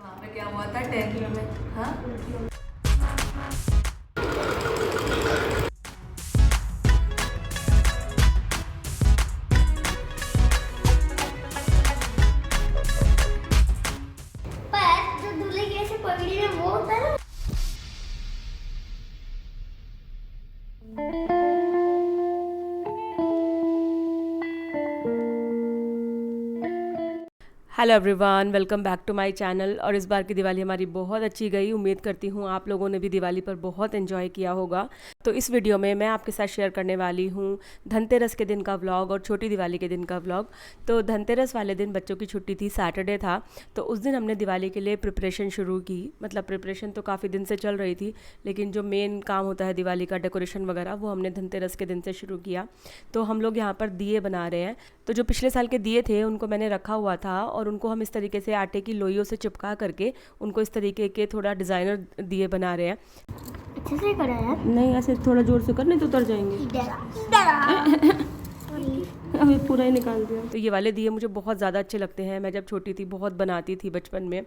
वहाँ पे क्या हुआ था 10th में? हाँ, पर जो दूल्हे की ऐसे पगड़ी में वो होता है ना। Hello everyone, welcome back to my channel. और इस बार की दिवाली हमारी बहुत अच्छी गई। उम्मीद करती हूँ आप लोगों ने भी दिवाली पर बहुत एंजॉय किया होगा। तो इस वीडियो में मैं आपके साथ शेयर करने वाली हूँ धनतेरस के दिन का व्लॉग और छोटी दिवाली के दिन का व्लॉग। तो धनतेरस वाले दिन बच्चों की छुट्टी थी, सैटरडे था, तो उस दिन हमने दिवाली के लिए प्रिपरेशन शुरू की। मतलब प्रिपरेशन तो काफ़ी दिन से चल रही थी, लेकिन जो मेन काम होता है दिवाली का, डेकोरेशन वगैरह, वो हमने धनतेरस के दिन से शुरू किया। तो हम लोग यहाँ पर दिए बना रहे हैं। तो जो पिछले साल के दिए थे उनको मैंने रखा हुआ था और उनको हम इस तरीके से आटे की लोइयों से चिपका करके उनको इस तरीके के थोड़ा डिज़ाइनर दिए बना रहे हैं। अच्छे से करा यार। नहीं, ऐसे थोड़ा जोर से कर, नहीं तो उतर जाएंगे। अभी पूरा ही निकाल दिया। तो ये वाले दिए मुझे बहुत ज़्यादा अच्छे लगते हैं। मैं जब छोटी थी बहुत बनाती थी बचपन में।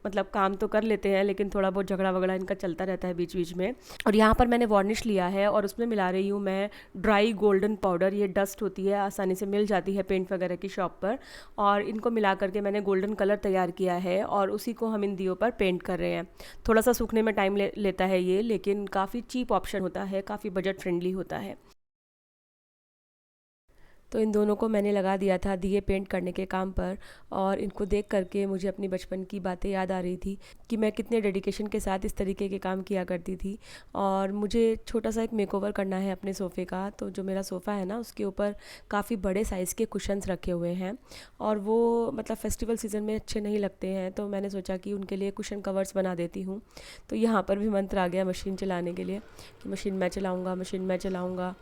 मतलब काम तो कर लेते हैं, लेकिन थोड़ा बहुत झगड़ा वगड़ा इनका चलता रहता है बीच बीच में। और यहाँ पर मैंने वार्निश लिया है और उसमें मिला रही हूँ मैं ड्राई गोल्डन पाउडर। ये डस्ट होती है, आसानी से मिल जाती है पेंट वगैरह की शॉप पर। और इनको मिला करके मैंने गोल्डन कलर तैयार किया है और उसी को हम इन दियों पर पेंट कर रहे हैं। थोड़ा सा सूखने में टाइम लेता है ये, लेकिन काफ़ी चीप ऑप्शन होता है, काफ़ी बजट फ्रेंडली होता है। तो इन दोनों को मैंने लगा दिया था दिए पेंट करने के काम पर। और इनको देख करके मुझे अपनी बचपन की बातें याद आ रही थी कि मैं कितने डेडिकेशन के साथ इस तरीके के काम किया करती थी। और मुझे छोटा सा एक मेकओवर करना है अपने सोफ़े का। तो जो मेरा सोफ़ा है ना, उसके ऊपर काफ़ी बड़े साइज़ के कुशन्स रखे हुए हैं और वो मतलब फेस्टिवल सीज़न में अच्छे नहीं लगते हैं। तो मैंने सोचा कि उनके लिए कुशन कवर्स बना देती हूँ। तो यहाँ पर भी मंत्र आ गया मशीन चलाने के लिए कि मशीन मैं चलाऊँगा, मशीन मैं चलाऊँगा।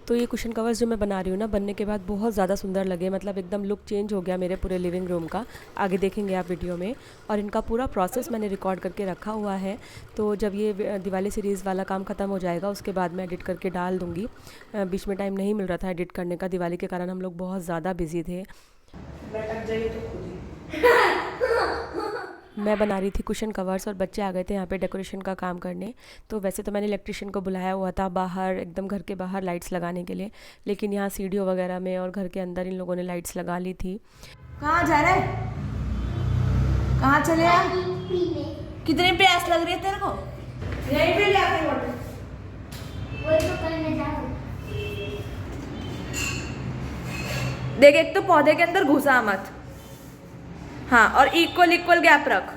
तो ये कुशन कवर्स जो मैं बना रही हूँ ना, बनने के बाद बहुत ज़्यादा सुंदर लगे। मतलब एकदम लुक चेंज हो गया मेरे पूरे लिविंग रूम का। आगे देखेंगे आप वीडियो में। और इनका पूरा प्रोसेस मैंने रिकॉर्ड करके रखा हुआ है। तो जब ये दिवाली सीरीज़ वाला काम ख़त्म हो जाएगा उसके बाद मैं एडिट करके डाल दूँगी। बीच में टाइम नहीं मिल रहा था एडिट करने का, दिवाली के कारण हम लोग बहुत ज़्यादा बिजी थे। मैं बना रही थी कुशन कवर्स और बच्चे आ गए थे यहाँ पे डेकोरेशन का काम करने। तो वैसे तो मैंने इलेक्ट्रिशियन को बुलाया हुआ था बाहर, एकदम घर के बाहर लाइट्स लगाने के लिए, लेकिन यहाँ सीढ़ियों वगैरह में और घर के अंदर इन लोगों ने लाइट्स लगा ली थी। कहाँ जा रहे? कहाँ चले यार? कितनी प्यास लग रही है तेरे को? यहीं पे ले आके वाटर। वही तो करने जा रहा हूँ। देख, एक तो पौधे के अंदर घुसा मत। हाँ, और इक्वल इक्वल गैप रख।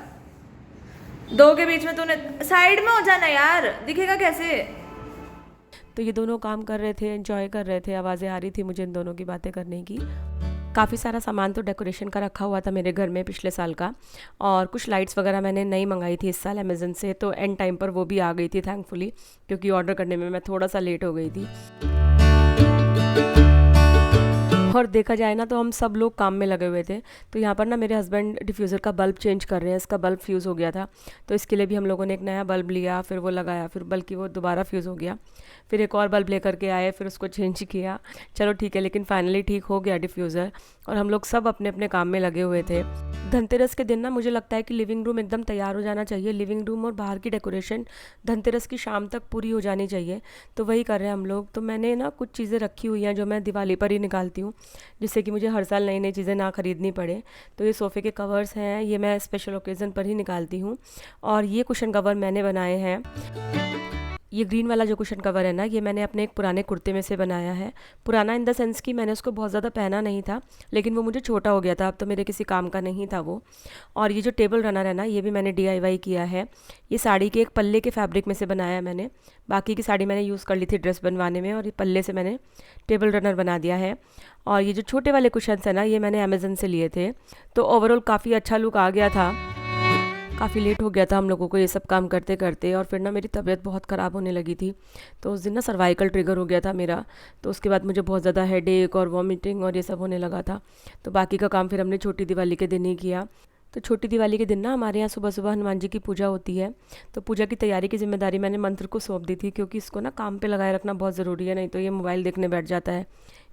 दो के बीच में तूने साइड में हो जाना यार, दिखेगा कैसे? तो ये दोनों काम कर रहे थे, एंजॉय कर रहे थे। आवाज़ें आ रही थी मुझे इन दोनों की बातें करने की। काफ़ी सारा सामान तो डेकोरेशन का रखा हुआ था मेरे घर में पिछले साल का। और कुछ लाइट्स वगैरह मैंने नई मंगाई थी इस साल अमेज़न से, तो एंड टाइम पर वो भी आ गई थी थैंकफुली, क्योंकि ऑर्डर करने में मैं थोड़ा सा लेट हो गई थी। और देखा जाए ना तो हम सब लोग काम में लगे हुए थे। तो यहाँ पर ना मेरे हस्बैंड डिफ्यूज़र का बल्ब चेंज कर रहे हैं। इसका बल्ब फ्यूज़ हो गया था, तो इसके लिए भी हम लोगों ने एक नया बल्ब लिया, फिर वो लगाया, फिर बल्कि वो दोबारा फ्यूज़ हो गया। फिर एक और बल्ब लेकर के आए, फिर उसको चेंज किया। चलो ठीक है, लेकिन फाइनली ठीक हो गया डिफ्यूज़र। और हम लोग सब अपने अपने काम में लगे हुए थे। धनतेरस के दिन ना मुझे लगता है कि लिविंग रूम एकदम तैयार हो जाना चाहिए। लिविंग रूम और बाहर की डेकोरेशन धनतेरस की शाम तक पूरी हो जानी चाहिए। तो वही कर रहे हैं हम लोग। तो मैंने ना कुछ चीज़ें रखी हुई हैं जो मैं दिवाली पर ही निकालती हूँ, जिससे कि मुझे हर साल नई नई चीज़ें ना ख़रीदनी पड़े। तो ये सोफ़े के कवर्स हैं, ये मैं स्पेशल ओकेज़न पर ही निकालती हूँ। और ये कुशन कवर मैंने बनाए हैं। ये ग्रीन वाला जो कुशन कवर है ना, ये मैंने अपने एक पुराने कुर्ते में से बनाया है। पुराना इन द सेंस कि मैंने उसको बहुत ज़्यादा पहना नहीं था, लेकिन वो मुझे छोटा हो गया था, अब तो मेरे किसी काम का नहीं था वो। और ये जो टेबल रनर है ना, ये भी मैंने DIY किया है। ये साड़ी के एक पल्ले के फैब्रिक में से बनाया है मैंने। बाकी की साड़ी मैंने यूज़ कर ली थी ड्रेस बनवाने में, और ये पल्ले से मैंने टेबल रनर बना दिया है। और ये जो छोटे वाले कुशन्स हैं ना, ये मैंने अमेज़न से लिए थे। तो ओवरऑल काफ़ी अच्छा लुक आ गया था। काफ़ी लेट हो गया था हम लोगों को ये सब काम करते करते, और फिर ना मेरी तबीयत बहुत ख़राब होने लगी थी। तो उस दिन ना सर्वाइकल ट्रिगर हो गया था मेरा। तो उसके बाद मुझे बहुत ज़्यादा हेडेक और वॉमिटिंग और ये सब होने लगा था। तो बाकी का काम फिर हमने छोटी दिवाली के दिन ही किया। तो छोटी दिवाली के दिन ना हमारे यहाँ सुबह सुबह हनुमान जी की पूजा होती है। तो पूजा की तैयारी की जिम्मेदारी मैंने मंत्र को सौंप दी थी, क्योंकि इसको ना काम पे लगाए रखना बहुत ज़रूरी है, नहीं तो ये मोबाइल देखने बैठ जाता है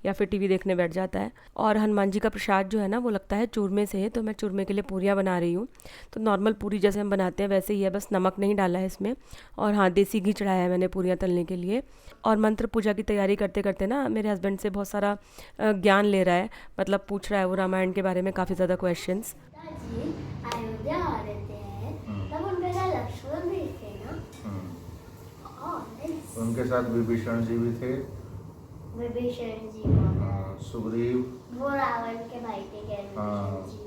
या फिर टीवी देखने बैठ जाता है। और हनुमान जी का प्रसाद जो है ना वो लगता है चूरमे से है, तो मैं चूरमे के लिए पूरियाँ बना रही हूँ। तो नॉर्मल पूरी जैसे हम बनाते हैं वैसे ही है, बस नमक नहीं डाला है इसमें। और हाँ, देसी घी चढ़ाया है मैंने पूरियाँ तलने के लिए। और मंत्र पूजा की तैयारी करते करते ना मेरे हस्बैंड से बहुत सारा ज्ञान ले रहा है, मतलब पूछ रहा है वो रामायण के बारे में काफ़ी ज़्यादा क्वेश्चंस। पिताजी अयोध्या आ रहे थे, तब उनके साथ लक्ष्मण भी थे ना? उनके साथ विभीषण जी भी थे। विभीषण जी कौन है? सुग्रीव, वो रावण के भाई थे क्या? विभीषण जी।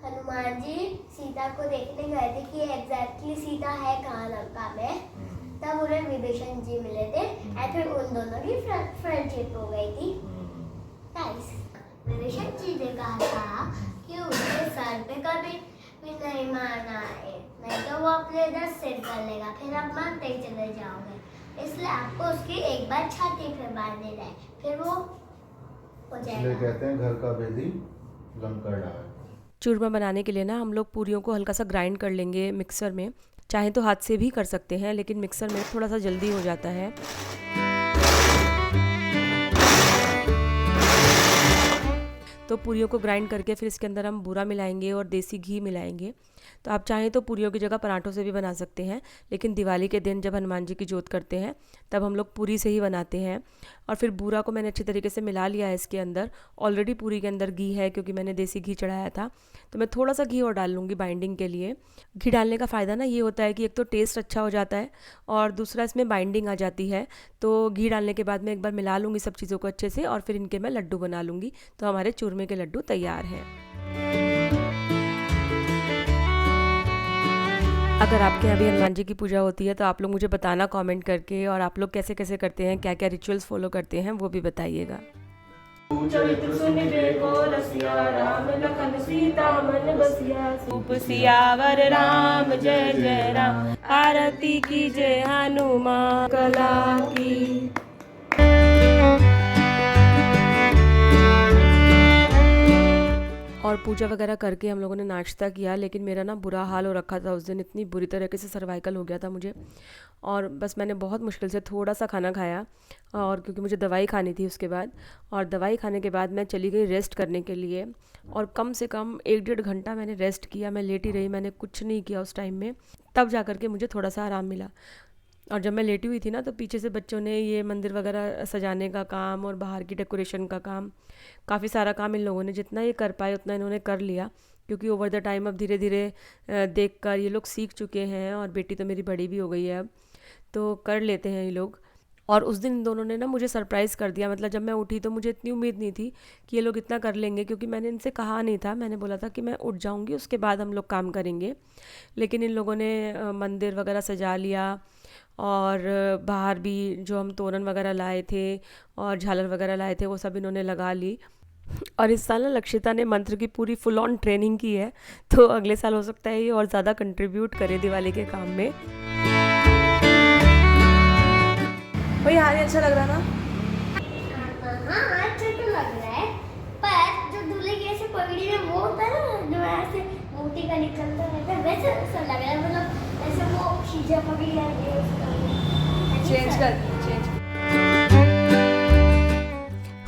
हनुमान जी सीता को देखने गए थे कि एग्जैक्टली सीता है कहाँ लंका में, तब उन्हें विभीषण जी मिले थे और फिर उन दोनों की फ्रेंडशिप हो गई थी। नाइस। विभीषण जी ने कहा था कि उसके सर पे कभी भी नहीं मारना है, नहीं तो वो अपने इधर सिर कर लेगा, फिर आप मारते ही चले जाओगे। इसलिए आपको उसकी एक बार छाती पे मार देना है, फिर वो हो इसलिए जाएगा। कहते हैं घर का भेदी लंका डाल। चूरमा बनाने के लिए ना हम लोग पूरियों को हल्का सा ग्राइंड कर लेंगे मिक्सर में। चाहे तो हाथ से भी कर सकते हैं, लेकिन मिक्सर में थोड़ा सा जल्दी हो जाता है। तो पूरियों को ग्राइंड करके फिर इसके अंदर हम बूरा मिलाएंगे और देसी घी मिलाएंगे। तो आप चाहें तो पूरियों की जगह पराठों से भी बना सकते हैं, लेकिन दिवाली के दिन जब हनुमान जी की जोत करते हैं तब हम लोग पूरी से ही बनाते हैं। और फिर बूरा को मैंने अच्छी तरीके से मिला लिया है इसके अंदर। ऑलरेडी पूरी के अंदर घी है, क्योंकि मैंने देसी घी चढ़ाया था। तो मैं थोड़ा सा घी और डाल लूँगी बाइंडिंग के लिए। घी डालने का फ़ायदा ना ये होता है कि एक तो टेस्ट अच्छा हो जाता है और दूसरा इसमें बाइंडिंग आ जाती है। तो घी डालने के बाद मैं एक बार मिला लूँगी सब चीज़ों को अच्छे से, और फिर इनके मैं लड्डू बना लूँगी। तो हमारे चूरमे के लड्डू तैयार हैं। अगर आपके यहाँ भी हनुमान जी की पूजा होती है तो आप लोग मुझे बताना कमेंट करके, और आप लोग कैसे कैसे करते हैं, क्या क्या रिचुअल्स फॉलो करते हैं, वो भी बताइएगा। सियावर राम जय जय राम, आरती की जय हनुमान कला की। और पूजा वगैरह करके हम लोगों ने नाश्ता किया, लेकिन मेरा ना बुरा हाल हो रखा था उस दिन। इतनी बुरी तरीके से सर्वाइकल हो गया था मुझे, और बस मैंने बहुत मुश्किल से थोड़ा सा खाना खाया, और क्योंकि मुझे दवाई खानी थी उसके बाद। और दवाई खाने के बाद मैं चली गई रेस्ट करने के लिए, और कम से कम 1-1.5 घंटा मैंने रेस्ट किया। मैं लेटी रही, मैंने कुछ नहीं किया उस टाइम में, तब जा कर के मुझे थोड़ा सा आराम मिला। और जब मैं लेटी हुई थी ना, तो पीछे से बच्चों ने ये मंदिर वगैरह सजाने का काम और बाहर की डेकोरेशन का काम, काफ़ी सारा काम इन लोगों ने जितना ये कर पाए उतना इन्होंने कर लिया। क्योंकि ओवर द टाइम अब धीरे धीरे देख कर ये लोग सीख चुके हैं, और बेटी तो मेरी बड़ी भी हो गई है अब, तो कर लेते हैं ये लोग। और उस दिन इन दोनों ने ना मुझे सरप्राइज़ कर दिया। मतलब जब मैं उठी तो मुझे इतनी उम्मीद नहीं थी कि ये लोग इतना कर लेंगे, क्योंकि मैंने इनसे कहा नहीं था। मैंने बोला था कि मैं उठ जाऊंगी उसके बाद हम लोग काम करेंगे, लेकिन इन लोगों ने मंदिर वगैरह सजा लिया, और बाहर भी जो हम तोरण वगैरह लाए थे और झालर वगैरह लाए थे वो सब इन्होंने लगा ली। और इस साल ना लक्षिता ने मंत्र की पूरी फुल ऑन ट्रेनिंग की है, तो अगले साल हो सकता है ये और ज़्यादा कंट्रीब्यूट करे दिवाली के काम में। भाई हाँ, ये अच्छा लग रहा ना? हाँ, अच्छा तो लग रहा है, पर जो दूल्हे की ऐसे पगड़ी में वो होता है ना, जो ऐसे मोती का निकलता रहता है, वैसे ऐसा लग रहा है। मतलब ऐसे वो शीशा पगड़ी आती है उसका। चेंज कर, चेंज।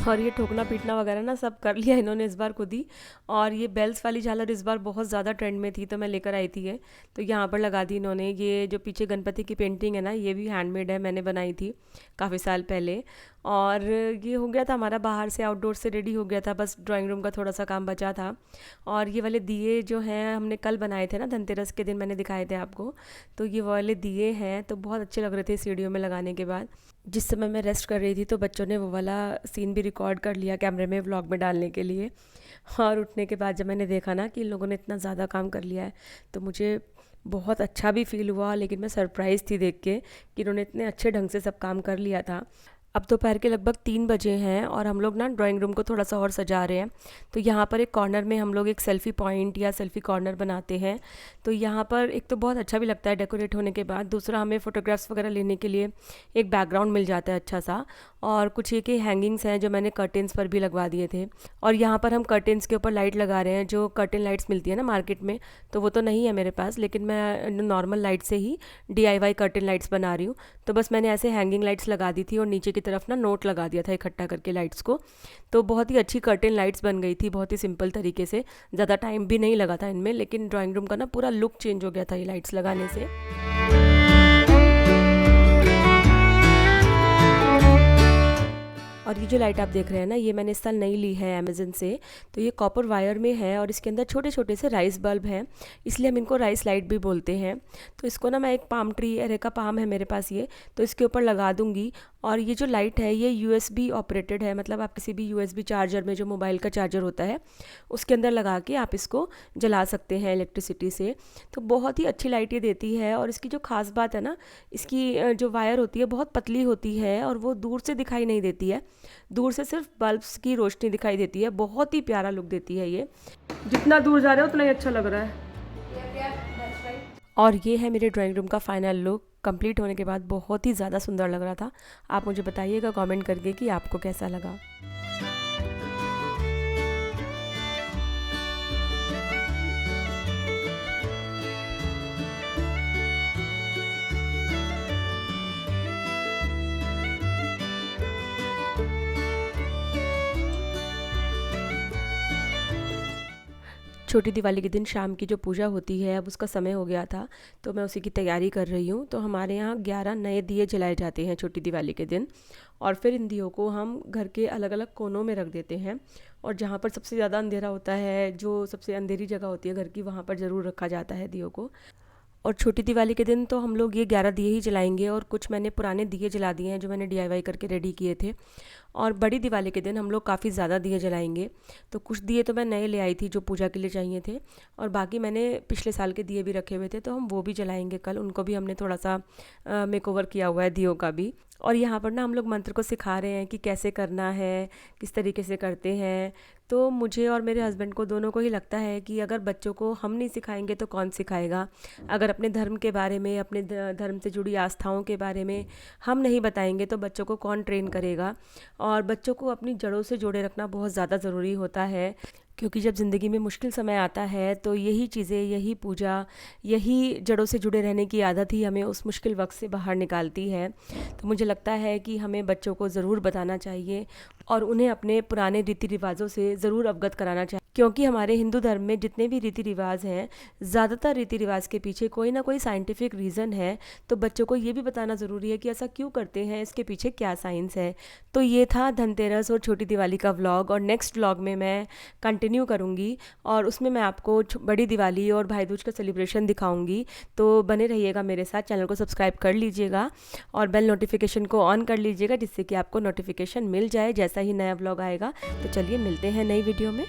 और ये ठोकना पीटना वगैरह ना सब कर लिया इन्होंने इस बार खुद ही। और ये बेल्स वाली झालर इस बार बहुत ज़्यादा ट्रेंड में थी, तो मैं लेकर आई थी ये, तो यहाँ पर लगा दी इन्होंने। ये जो पीछे गणपति की पेंटिंग है ना, ये भी हैंडमेड है, मैंने बनाई थी काफ़ी साल पहले। और ये हो गया था हमारा, बाहर से आउटडोर से रेडी हो गया था, बस ड्राइंग रूम का थोड़ा सा काम बचा था। और ये वाले दिए जो हैं हमने कल बनाए थे ना, धनतेरस के दिन मैंने दिखाए थे आपको, तो ये वाले दिए हैं, तो बहुत अच्छे लग रहे थे सीढ़ियों में लगाने के बाद। जिस समय मैं रेस्ट कर रही थी तो बच्चों ने वो वाला सीन भी रिकॉर्ड कर लिया कैमरे में व्लॉग में डालने के लिए। और उठने के बाद जब मैंने देखा ना कि इन लोगों ने इतना ज़्यादा काम कर लिया है, तो मुझे बहुत अच्छा भी फील हुआ, लेकिन मैं सरप्राइज़ थी देख के कि इन्होंने इतने अच्छे ढंग से सब काम कर लिया था। अब दोपहर के लगभग 3 बजे हैं और हम लोग ना ड्राइंग रूम को थोड़ा सा और सजा रहे हैं। तो यहाँ पर एक कॉर्नर में हम लोग एक सेल्फ़ी पॉइंट या सेल्फ़ी कॉर्नर बनाते हैं। तो यहाँ पर एक तो बहुत अच्छा भी लगता है डेकोरेट होने के बाद, दूसरा हमें फ़ोटोग्राफ्स वगैरह लेने के लिए एक बैकग्राउंड मिल जाता है अच्छा सा। और कुछ ये कि हैंगिंग्स हैं जो मैंने कर्टेंस पर भी लगवा दिए थे। और यहाँ पर हम कर्टेंस के ऊपर लाइट लगा रहे हैं, जो कर्टेन लाइट्स मिलती है ना मार्केट में, तो वो तो नहीं है मेरे पास, लेकिन मैं नॉर्मल लाइट से ही DIY कर्टेन लाइट्स बना रही हूँ। तो बस मैंने ऐसे हैंगिंग लाइट्स लगा दी थी और नीचे की तरफ ना नोट लगा दिया था इकट्ठा करके लाइट्स को। तो बहुत ही अच्छी कर्टेन लाइट्स बन गई थी, बहुत ही सिंपल तरीके से, ज़्यादा टाइम भी नहीं लगा था इनमें, लेकिन ड्राइंग रूम का ना पूरा लुक चेंज हो गया था ये लाइट्स लगाने से। और ये जो लाइट आप देख रहे हैं ना, ये मैंने इस साल नई ली है अमेज़न से। तो ये कॉपर वायर में है और इसके अंदर छोटे छोटे से राइस बल्ब हैं, इसलिए हम इनको राइस लाइट भी बोलते हैं। तो इसको ना मैं एक पाम ट्री, एरेका पाम है मेरे पास ये, तो इसके ऊपर लगा दूंगी। और ये जो लाइट है ये USB ऑपरेटेड है, मतलब आप किसी भी USB चार्जर में, जो मोबाइल का चार्जर होता है, उसके अंदर लगा के आप इसको जला सकते हैं इलेक्ट्रिसिटी से। तो बहुत ही अच्छी लाइट ये देती है। और इसकी जो ख़ास बात है ना, इसकी जो वायर होती है बहुत पतली होती है और वो दूर से दिखाई नहीं देती है, दूर से सिर्फ बल्ब्स की रोशनी दिखाई देती है। बहुत ही प्यारा लुक देती है ये, जितना दूर जा रहे हो उतना ही अच्छा लग रहा है। और ये है मेरे ड्राइंग रूम का फाइनल लुक। कंप्लीट होने के बाद बहुत ही ज़्यादा सुंदर लग रहा था। आप मुझे बताइएगा कमेंट करके कि आपको कैसा लगा। छोटी दिवाली के दिन शाम की जो पूजा होती है, अब उसका समय हो गया था, तो मैं उसी की तैयारी कर रही हूँ। तो हमारे यहाँ 11 नए दिए जलाए जाते हैं छोटी दिवाली के दिन, और फिर इन दियों को हम घर के अलग अलग कोनों में रख देते हैं। और जहाँ पर सबसे ज़्यादा अंधेरा होता है, जो सबसे अंधेरी जगह होती है घर की, वहाँ पर ज़रूर रखा जाता है दियों को। और छोटी दिवाली के दिन तो हम लोग ये 11 दिए ही जलाएंगे, और कुछ मैंने पुराने दिए जला दिए हैं जो मैंने DIY करके रेडी किए थे। और बड़ी दिवाली के दिन हम लोग काफ़ी ज़्यादा दिए जलाएंगे। तो कुछ दिए तो मैं नए ले आई थी जो पूजा के लिए चाहिए थे, और बाकी मैंने पिछले साल के दिए भी रखे हुए थे, तो हम वो भी जलाएंगे कल। उनको भी हमने थोड़ा सा मेकओवर किया हुआ है दियों का भी। और यहाँ पर ना हम लोग मंत्र को सिखा रहे हैं कि कैसे करना है, किस तरीके से करते हैं। तो मुझे और मेरे हस्बैंड को दोनों को ही लगता है कि अगर बच्चों को हम नहीं सिखाएंगे तो कौन सिखाएगा। अगर अपने धर्म के बारे में, अपने धर्म से जुड़ी आस्थाओं के बारे में हम नहीं बताएंगे तो बच्चों को कौन ट्रेन करेगा। और बच्चों को अपनी जड़ों से जोड़े रखना बहुत ज़्यादा ज़रूरी होता है, क्योंकि जब ज़िंदगी में मुश्किल समय आता है तो यही चीज़ें, यही पूजा, यही जड़ों से जुड़े रहने की आदत ही हमें उस मुश्किल वक्त से बाहर निकालती है। तो मुझे लगता है कि हमें बच्चों को ज़रूर बताना चाहिए और उन्हें अपने पुराने रीति रिवाज़ों से ज़रूर अवगत कराना चाहिए, क्योंकि हमारे हिंदू धर्म में जितने भी रीति रिवाज हैं, ज़्यादातर रीति रिवाज के पीछे कोई ना कोई साइंटिफिक रीज़न है। तो बच्चों को ये भी बताना ज़रूरी है कि ऐसा क्यों करते हैं, इसके पीछे क्या साइंस है। तो ये था धनतेरस और छोटी दिवाली का व्लॉग, और नेक्स्ट व्लॉग में मैं कंटिन्यू करूँगी और उसमें मैं आपको बड़ी दिवाली और भाई दूज का सेलिब्रेशन दिखाऊँगी। तो बने रहिएगा मेरे साथ, चैनल को सब्सक्राइब कर लीजिएगा और बेल नोटिफिकेशन को ऑन कर लीजिएगा, जिससे कि आपको नोटिफिकेशन मिल जाए जैसा ही नया व्लॉग आएगा। तो चलिए मिलते हैं नई वीडियो में।